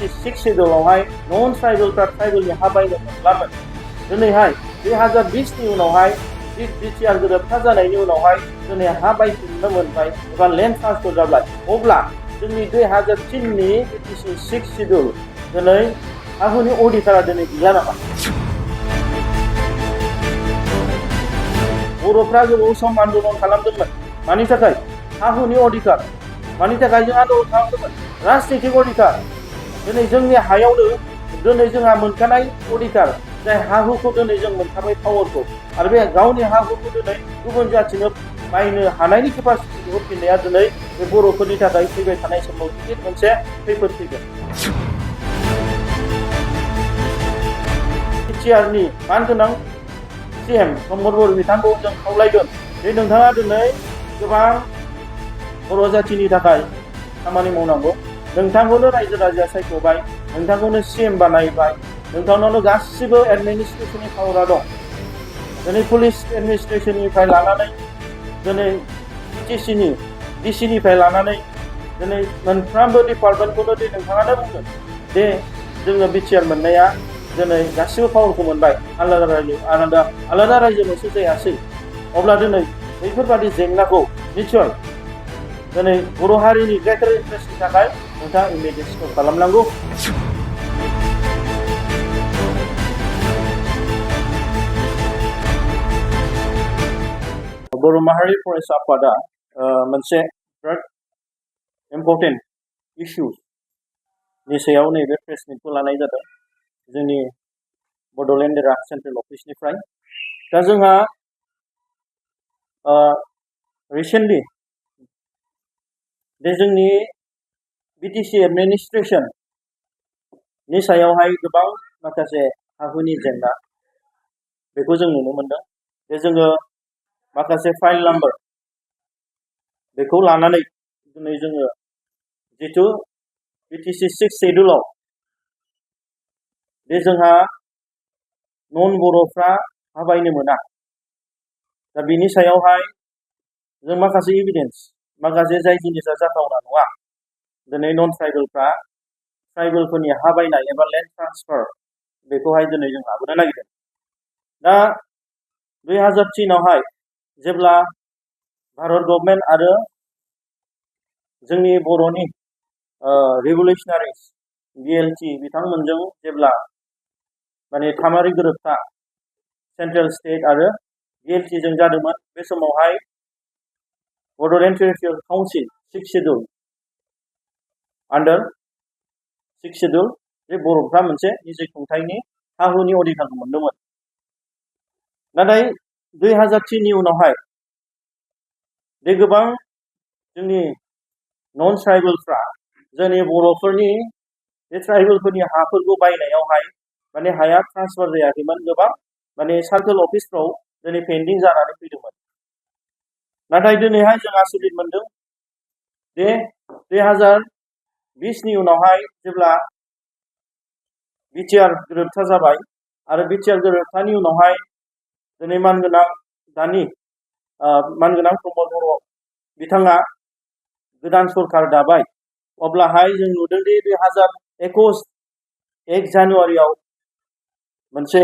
BTC 6 शेड्यूलावहाय नन ट्राइबेलफ्रा ट्राइबेलनि हा बायनो मोनलामोन। दिनैहाय 2020 नि उनावहाय बिटिआर गोरोबथा जानायनि उनावहाय दिनै हा बायफिननो मोनबाय एबा लेन्ड ट्रान्सफार जाबाय। अब्ला जोंनि 2003 नि BTC 6 शेड्यूल दिनै हा हुनि अधिकारा दिनै गैला नामा? बर'फ्रा गोबाव सम आन्दोलन खालामदोंमोन। मानि थाखाय? हा हुनि अधिकार। मानि थाखाय जों आन्दोलन खालामदोंमोन? राजनितिक अधिकार। दिनै जोंनि हायावनो दिनै जोंहा मोनखानाय अधिकार, जाय हा हुखौ दिनै जों मोनखाबाय पावारखौ, आरो बे गावनि हा हुखौ दिनै गुबुन जाथिनो बायनो हानायनि केपासिटिखौ होफिननाया दिनै बे बर'फोरनि थाखाय फैबाय थानाय समाव गिदिर मोनसे खैफोद फैगोन। बिटिआरनि मानगोनां CM प्रमद बर' बिथांखौ जों खावलायगोन जे नोंथाङा दिनै गोबां बर' जाथिनि थाखाय खामानि मावनांगौ। नोंथांखौनो रायजो राजाया सायख'बाय, नोंथांखौनो CM बानायबाय, नोंथांनावनो गासिबो एडमिनिस्ट्रेशननि पावारा दं। दिनै पुलिस एडमिनिस्ट्रेशननिफ्राय लानानै दिनै BTCनि DCनिफ्राय लानानै दिनै मोनफ्रोमबो डिपार्टमेन्टखौनो नोंथाङानो बुंगोन जे जोङो बिटिआर मोननाया दिनै गासिबो पावारखौ मोनबाय, आलादा रायजोल'सो जायासै। अब्ला दिनै बैफोरबादि जेंनाखौ निस्सय दिनै बर' हारिनि ग्रेटार इन्टारेस्टनि थाखाय नोंथाङा इमिडियेट सल्भ खालामनांगौ। बर' माहारि फरायसा आफादा मोनसे बिराद इम्पर्टेन्ट इस्युनि सायाव नैबे प्रेस मिटखौ लानाय जादों जोंनि बड'लेण्ड एरिया सेन्ट्रेल अफिसनिफ्राय। दा जोंहा रिसेन्टलि बे जोंनि BTC एडमिनिस्ट्रेशननि सायावहाय गोबां माखासे हा हुनि जेंना बेखौ जों नुनो मोनदों। जे जोङो माखासे फाइल नाम्बार बेखौ लानानै दिनै जोङो जिथु BTC 6 शेड्यूलाव बे जोंहा नन बर'फ्रा हा बायनो मोना। दा बिनि सायावहाय जों माखासे एभिडेन्स, माखासे जाय जिनिसा जाथावना नङा, दिनै नन ट्राइबेलफ्रा ट्राइबेलफोरनि हा बायनाय एबा लेन्ड ट्रान्सफार बेखौहाय दिनै जों लाबोनो नागिरदों। दा 2003आवहाय जेब्ला भारत गभर्नमेन्ट आरो जोंनि बर'नि रिभलिउसनारिस BLT बिथांमोनजों जेब्ला माने थामारि गोरोबथा सेन्ट्रेल स्टेट आरो BLT जों जादोंमोन, बे समावहाय बड'लेण्ड टेरिटरियेल काउन्सिल 6 शेड्यूल आन्डार 6 शेड्यूल बे बर'फ्रा मोनसे निजे खुंथायनि हा हुनि अधिकारखौ मोनदोंमोन। नाथाय 2003 नि उनावहाय बे गोबां जोंनि नन ट्राइबेलफ्रा जोंनि बर'फोरनि बे ट्राइबेलफोरनि हाफोरखौ बायनायावहाय माने हाया ट्रान्सफार जायाखैमोन। गोबां माने सार्कल अफिसफ्राव दिनै पेन्डिं जानानै फैदोंमोन। नाथाय दिनैहाय जों आसरित मोनदों जे 2020 नि उनावहाय जेब्ला बिटिआर गोरोबथा जाबाय आरो बिटिआर गोरोबथानि उनावहाय दिनै मानगोनां दानि मानगोनां प्रमद बर' बिथाङा गोदान सरकार दाबाय। अब्लाहाय जों नुदों दि 2021 जानुवारियाव मोनसे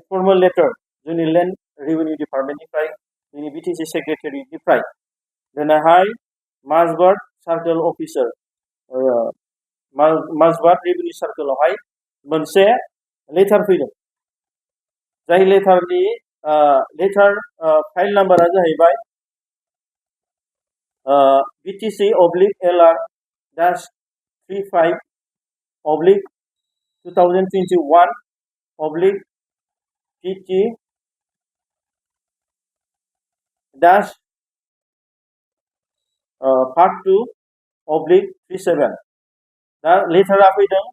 फर्मेल लेटार जोंनि लेन्ड रेभिनिउ डिपार्टमेन्टनिफ्राय जोंनि BTC सेक्रेटारिनिफ्राय दिनैहाय माजबाद सार्कल अफिसार माजबाद रेभिनिउ सार्कलावहाय मोनसे लेटार फैदों। जाय लेटारनि फाइल नाम्बारा जाहैबाय BTC/35/PT-2 दा लेटारा फैदों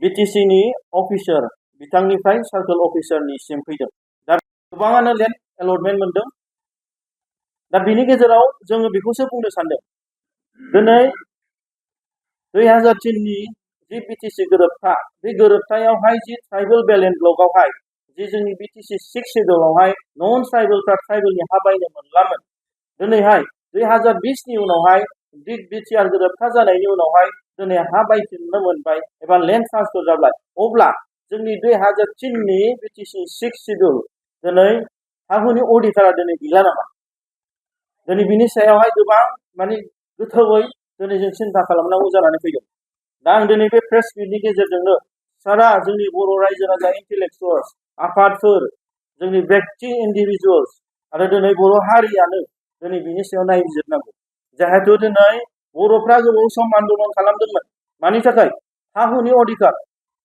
BTCनि अफिसार बिथांनिफ्राय सार्कल अफिसारनिसिम फैदों। दा गोबाङानो लेन्ड एलटमेन्ट मोनदों। दा बिनि गेजेराव जोङो बेखौसो बुंनो सानदों, दिनै 2003 नि जि BTC गोरोबथा, बे गोरोबथायावहाय जि ट्राइबेल बेलेन्स ब्लकआवहाय जि जोंनि BTC 6 शेड्यूलावहाय नन ट्राइबेलफ्रा ट्राइबेलनि हा बायनो मोनलामोन। दिनैहाय 2020 नि उनावहाय बिटिआर गोरोबथा जानायनि उनावहाय दिनै हा बायफिननो मोनबाय एबा लेन्ड ट्रान्सफार जाबाय अब्ला जोंनि 2003नि बिटिसि 6 शिड्युल दिनै हा हुनि अधिकारा दिनै गैला नामा दिनै बिनि सायावहाय गोबां माने गोथौयै दिनै जों सिन्था खालामनांगौ जानानै फैदों दा आं दिनै बे प्रेस मिटनि गेजेरजोंनो सारा जोंनि बर' रायजो राजा इन्टेलेक्चुवेल्स आफादफोर जोंनि व्यक्ति इन्डिभिजुवेल्स आरो दिनै बर' हारियानो दिनै बिनि सायाव नायबिजिरनांगौ जिहेतु दिनै बर'फ्रा गोबाव सम आन्दलन खालामदोंमोन मानि थाखाय हा हुनि अधिकार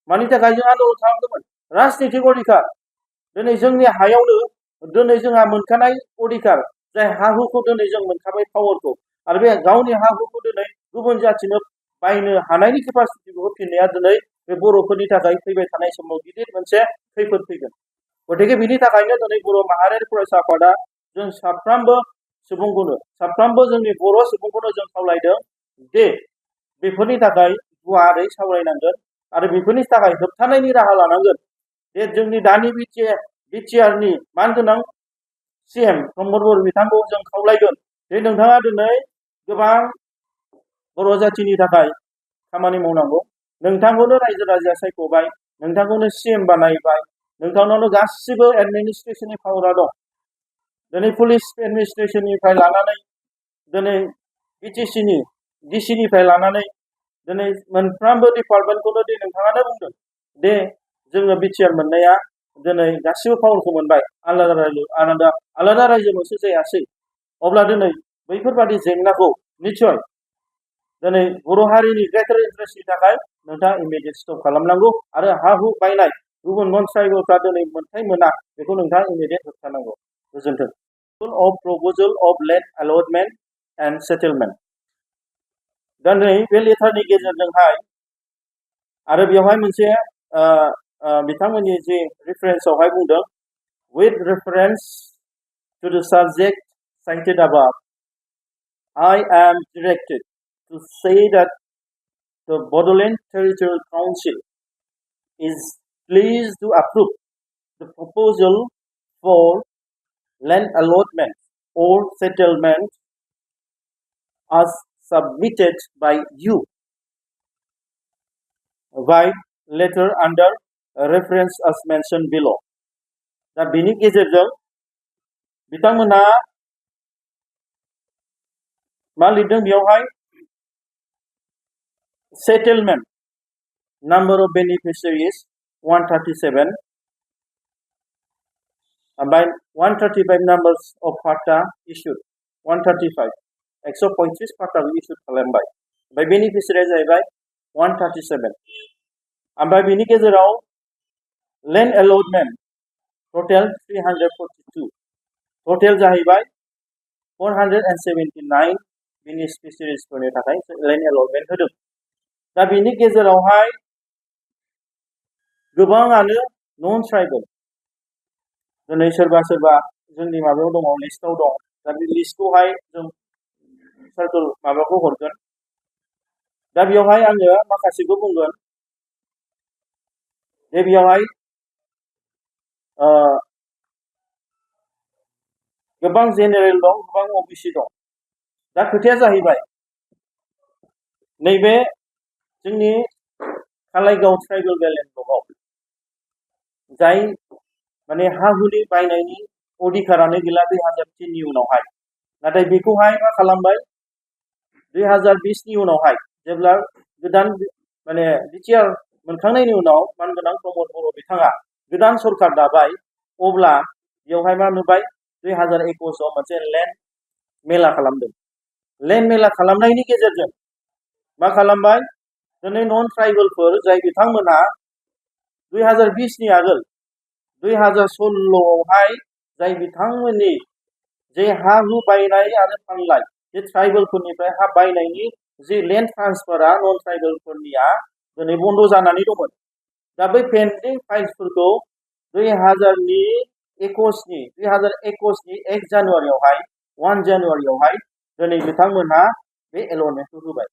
मानि थाखाय जों आन्दलन खालामदोंमोन राजनितिक अधिकार दिनै जोंनि हायावनो दिनै जोंहा मोनखानाय अधिकार जाय हा हुखौ दिनै जों मोनखाबाय पावारखौ आरो बे गावनि हा हुखौ दिनै गुबुन जाथिनो बायनो हानायनि केपासिटिखौ होफिननाया दिनै बे बर'फोरनि थाखाय फैबाय थानाय समाव गिदिर मोनसे खैफोद फैगोन गतिके बिनि थाखायनो दिनै बर' माहारियारि फरायसा आफादा जों साफ्रोमबो सुबुंखौनो साफ्रोमबो जोंनि बर' सुबुंखौनो जों खावलायदों दे बेफोरनि थाखाय गुवारै सावरायनांगोन आरो बेफोरनि थाखाय होबथानायनि राहा लानांगोन दे जोंनि दानि बिटिआरनि मानगोनां सिएम प्रमद बर' बिथांखौ जों खावलायगोन जे नोंथाङा दिनै गोबां बर' जाथिनि थाखाय खामानि मावनांगौ नोंथांखौनो रायजो राजाया सायख'बाय नोंथांखौनो सिएम बानायबाय नोंथांनावनो गासिबो एडमिनिस्ट्रेशननि पावारा दं दिनै पुलिस एडमिनिस्ट्रेशननिफ्राय लानानै दिनै बिटिसिनि डिसिनिफ्राय लानानै दिनै मोनफ्रोमबो डिपार्टमेन्टखौनो दे नोंथाङानो बुंदों दे जोङो बिटिआर मोननाया दिनै गासिबो पावारखौ मोनबाय आलादा रायजोल'सो जायासै अब्ला दिनै बैफोरबादि जेंनाखौ निस्सय दिनै बर' हारिनि ग्रेटार इन्टारेस्टनि थाखाय नोंथाङा इमिडियेट स्टप खालामनांगौ आरो हा हु बायनाय गुबुन नन ट्राइबेलफ्रा दिनै मोनथाय मोना बेखौ नोंथाङा इमिडियेट होबथानांगौ गोजोन्थों of proposal of land allotment and settlement दा नै बे लेटारनि गेजेरजोंहाय आरो बेवहाय मोनसे बिथांमोननि जे रेफारेन्सआवहाय बुंदों with reference to the subject cited above I am directed to say that the Bodoland Territorial Council is pleased to approve the proposal for land allotment or settlement as submitted by you by letter under reference as mentioned below. दा बिनि गेजेरजों बिथांमोना मा लिरदों बेयावहाय settlement number of beneficiaries 137 by 135 numbers of pata issued 135 135 pata issued खालामबाय ओमफ्राय बेनिफिसियारिया जाहैबाय 137 ओमफ्राय बिनि गेजेराव land allotment total 342 total जाहैबाय 479 बेनिफिसियारिसफोरनि थाखाय land allotment होदों दा बिनि गेजेरावहाय गोबाङानो नन ट्राइबेल दिनै सोरबा सोरबा जोंनि माबायाव दङ लिस्टआव दं दा बे लिस्टखौहाय जों सार्कल माबाखौ हरगोन दा बेयावहाय आङो माखासेखौ बुंगोन जे बेयावहाय गोबां जेनेरेल दं गोबां ओबिसि दं दा खोथाया जाहैबाय नैबे जोंनि कालाइगाव ट्राइबेल बेलेन्स ब्लकआव जाय माने हा हुनि बायनायनि अधिकारानो गैला 2003नि उनावहाय नाथाय बेखौहाय मा खालामबाय 2020नि उनावहाय जेब्ला गोदान माने बिटिआर मोनखांनायनि उनाव मानगोनां प्रमद बर' बिथाङा गोदान सरकार दाबाय अब्ला बेवहाय मा नुबाय 2021आव मोनसे लेन्ड मेला खालामदों लेन्ड मेला खालामनायनि गेजेरजों मा खालामबाय दिनै नन ट्राइबेलफोर जाय बिथांमोना 2020नि आगोल 2016आवहाय जाय बिथांमोननि जे हा हु बायनाय आरो फानलाय बे ट्राइबेलफोरनिफ्राय हा बायनायनि जे लेन्ड ट्रान्सफारा नन ट्राइबेलफोरनिया दिनै बन्द जानानै दंमोन दा बै पेन्डिं फाइल्सफोरखौ 2021नि 1 जानुवारियावहाय दिनै बिथांमोनहा बे एलटमेन्टखौ होबाय